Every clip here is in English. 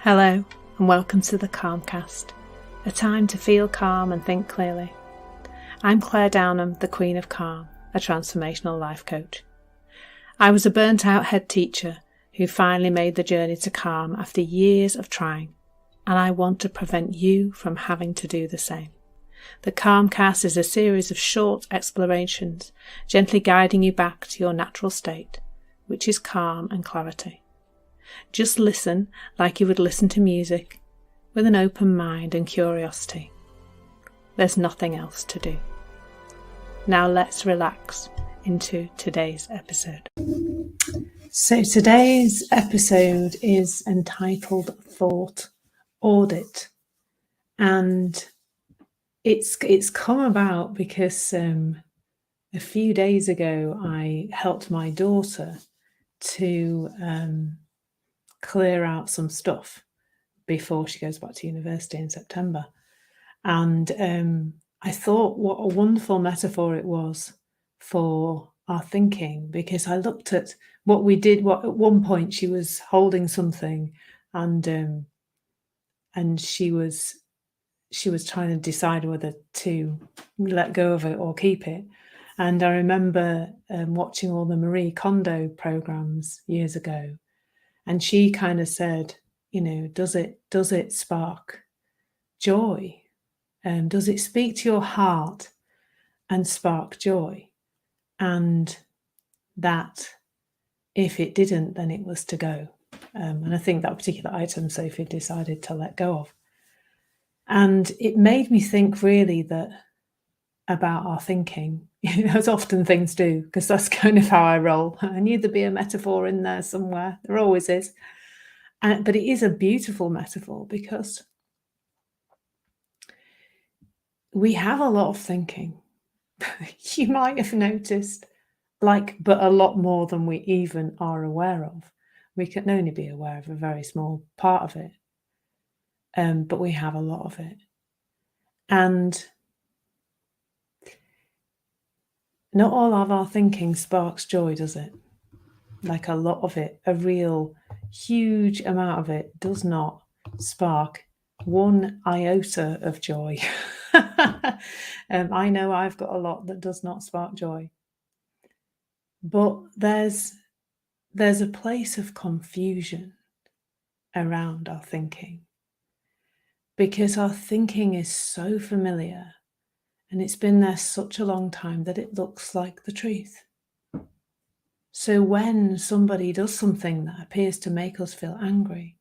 Hello and welcome to the Calmcast, a time to feel calm and think clearly. I'm Claire Downham, the Queen of Calm, a transformational life coach. I was a burnt-out head teacher who finally made the journey to calm after years of trying, and I want to prevent you from having to do the same. The Calmcast is a series of short explorations, gently guiding you back to your natural state, which is calm and clarity. Just listen like you would listen to music, with an open mind and curiosity. There's nothing else to do. Now let's relax into today's episode. So today's episode is entitled Thought Audit, and it's come about because a few days ago I helped my daughter to clear out some stuff before she goes back to university in September. And I thought what a wonderful metaphor it was for our thinking, because I looked at what we did. What at one point she was holding something, and she was trying to decide whether to let go of it or keep it. And I remember watching all the Marie Kondo programs years ago. And she kind of said, does it spark joy? Does it speak to your heart and spark joy? And that if it didn't, then it was to go. And I think that particular item Sophie decided to let go of. And it made me think really about our thinking, as often things do, because that's kind of how I roll. I knew there'd be a metaphor in there somewhere. There always is. But it is a beautiful metaphor because we have a lot of thinking. You might have noticed, but a lot more than we even are aware of. We can only be aware of a very small part of it. But we have a lot of it. And not all of our thinking sparks joy, does it? Like a lot of it, a real huge amount of it does not spark one iota of joy. I know I've got a lot that does not spark joy. But there's a place of confusion around our thinking, because our thinking is so familiar and it's been there such a long time that it looks like the truth. So when somebody does something that appears to make us feel angry,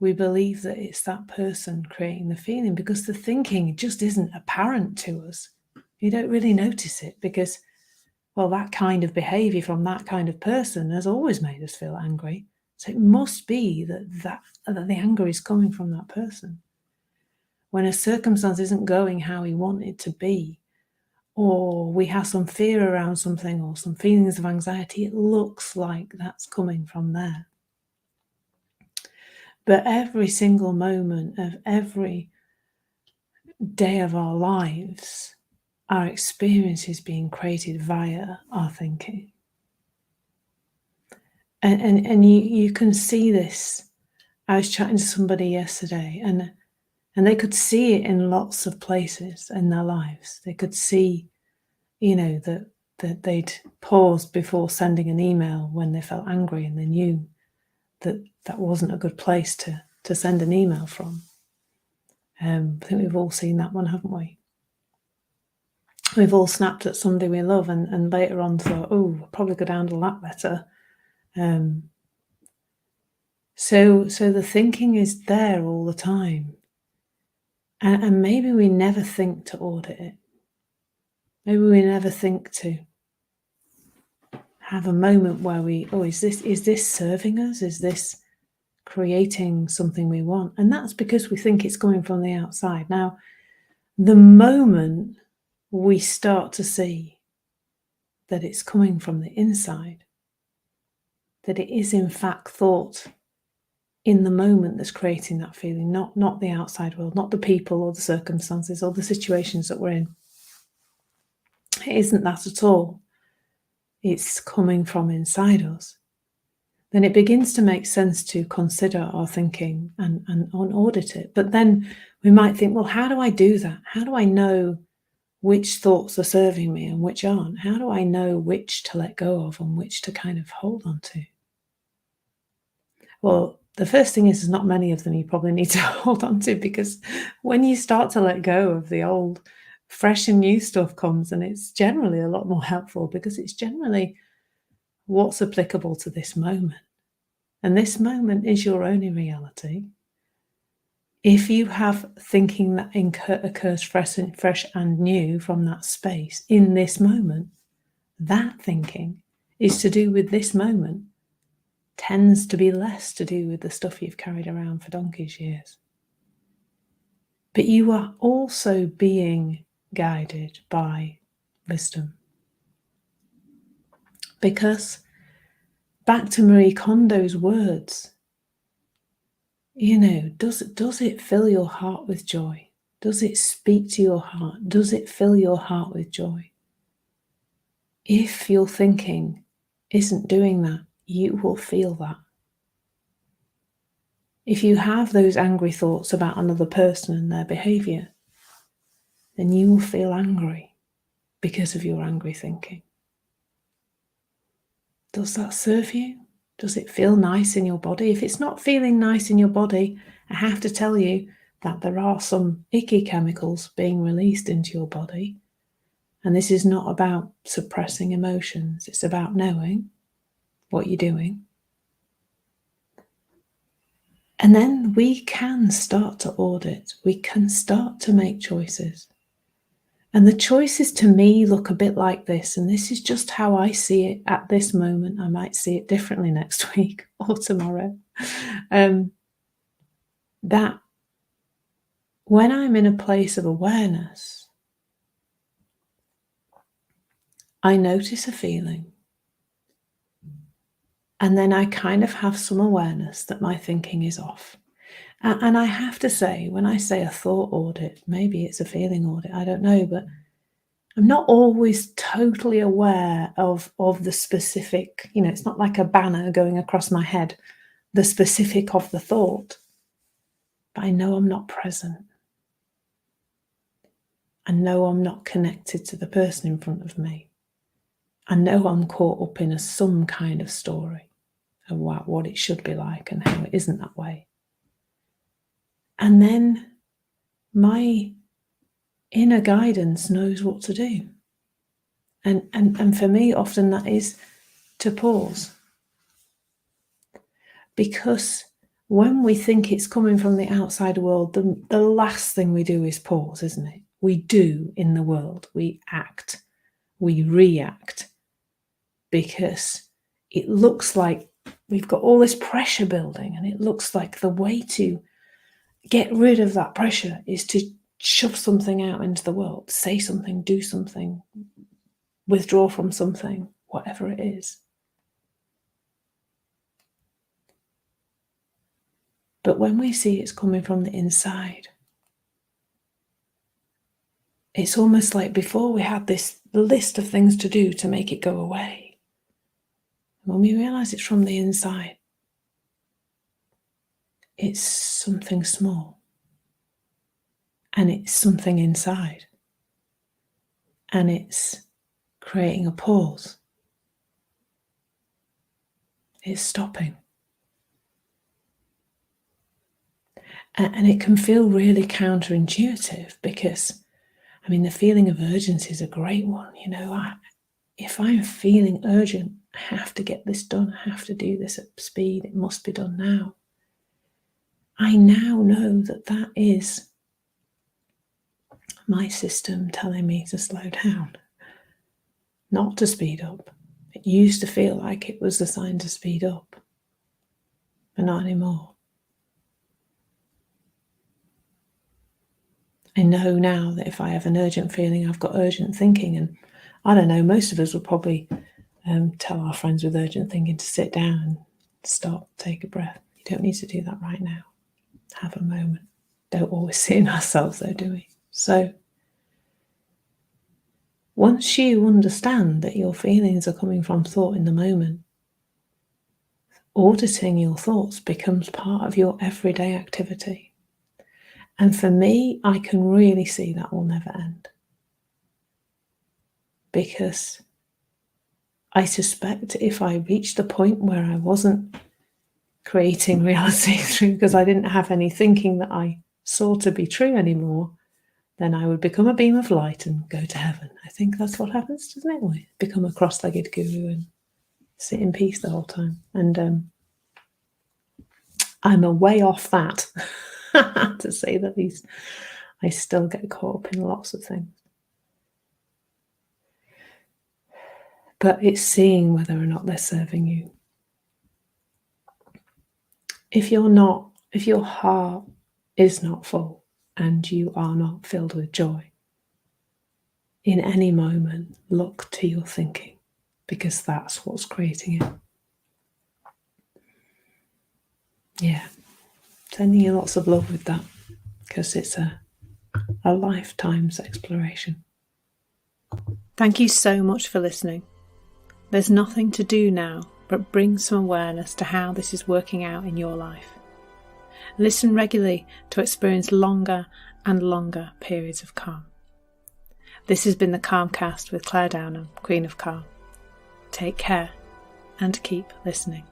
we believe that it's that person creating the feeling, because the thinking just isn't apparent to us. You don't really notice it because, well, that kind of behavior from that kind of person has always made us feel angry. So it must be that the anger is coming from that person. When a circumstance isn't going how we want it to be, or we have some fear around something or some feelings of anxiety, it looks like that's coming from there. But every single moment of every day of our lives, our experience is being created via our thinking. And you can see this. I was chatting to somebody yesterday, and they could see it in lots of places in their lives. They could see, that they'd paused before sending an email when they felt angry, and they knew that wasn't a good place to send an email from. I think we've all seen that one, haven't we? We've all snapped at somebody we love and later on thought, oh, I probably could handle that better. So the thinking is there all the time. And maybe we never think to audit it. Maybe we never think to have a moment where is this serving us? Is this creating something we want? And that's because we think it's coming from the outside. Now, the moment we start to see that it's coming from the inside, that it is in fact thought in the moment that's creating that feeling, not the outside world, not the people or the circumstances or the situations that we're in. It isn't that at all. It's coming from inside us. then it begins to make sense to consider our thinking and audit it. But then we might think, well, how do I do that? How do I know which thoughts are serving me and which aren't? How do I know which to let go of and which to kind of hold on to? Well, the first thing is not many of them you probably need to hold on to, because when you start to let go of the old, fresh and new stuff comes, and it's generally a lot more helpful because it's generally what's applicable to this moment. And this moment is your only reality. If you have thinking that occurs fresh and new from that space in this moment, that thinking is to do with this moment, tends to be less to do with the stuff you've carried around for donkey's years. But you are also being guided by wisdom. Because back to Marie Kondo's words, does it fill your heart with joy? Does it speak to your heart? Does it fill your heart with joy? If your thinking isn't doing that, you will feel that. If you have those angry thoughts about another person and their behavior, then you will feel angry because of your angry thinking. Does that serve you? Does it feel nice in your body? If it's not feeling nice in your body, I have to tell you that there are some icky chemicals being released into your body. And this is not about suppressing emotions. It's about knowing what you're doing. And then we can start to audit. We can start to make choices. And the choices to me look a bit like this, and this is just how I see it at this moment. I might see it differently next week or tomorrow. That when I'm in a place of awareness, I notice a feeling, and then I kind of have some awareness that my thinking is off. And I have to say, when I say a thought audit, maybe it's a feeling audit, I don't know, but I'm not always totally aware of the specific, it's not like a banner going across my head, the specific of the thought, but I know I'm not present. I know I'm not connected to the person in front of me. I know I'm caught up in some kind of story of what it should be like and how it isn't that way. And then my inner guidance knows what to do. And for me, often that is to pause. Because when we think it's coming from the outside world, the last thing we do is pause, isn't it? We do in the world. We act. We react. Because it looks like we've got all this pressure building, and it looks like the way to get rid of that pressure is to shove something out into the world, say something, do something, withdraw from something, whatever it is. But when we see it's coming from the inside, it's almost like before we had this list of things to do to make it go away. When we realize it's from the inside, it's something small. And it's something inside. And it's creating a pause. It's stopping. And it can feel really counterintuitive because, the feeling of urgency is a great one. If I'm feeling urgent, I have to get this done. I have to do this at speed. It must be done now. I now know that is my system telling me to slow down, not to speed up. It used to feel like it was designed to speed up, but not anymore. I know now that if I have an urgent feeling, I've got urgent thinking. And I don't know, most of us will probably tell our friends with urgent thinking to sit down and stop, take a breath. You don't need to do that right now. Have a moment. Don't always see in ourselves though, do we? So once you understand that your feelings are coming from thought in the moment, auditing your thoughts becomes part of your everyday activity. And for me, I can really see that will never end. Because I suspect if I reached the point where I wasn't creating reality through, because I didn't have any thinking that I saw to be true anymore, then I would become a beam of light and go to heaven. I think that's what happens, doesn't it? We become a cross-legged guru and sit in peace the whole time. And I'm a way off that, to say the least. I still get caught up in lots of things. But it's seeing whether or not they're serving you. If your heart is not full and you are not filled with joy, in any moment, look to your thinking, because that's what's creating it. Yeah, sending you lots of love with that, because it's a lifetime's exploration. Thank you so much for listening. There's nothing to do now but bring some awareness to how this is working out in your life. Listen regularly to experience longer and longer periods of calm. This has been the Calmcast with Claire Downham, Queen of Calm. Take care and keep listening.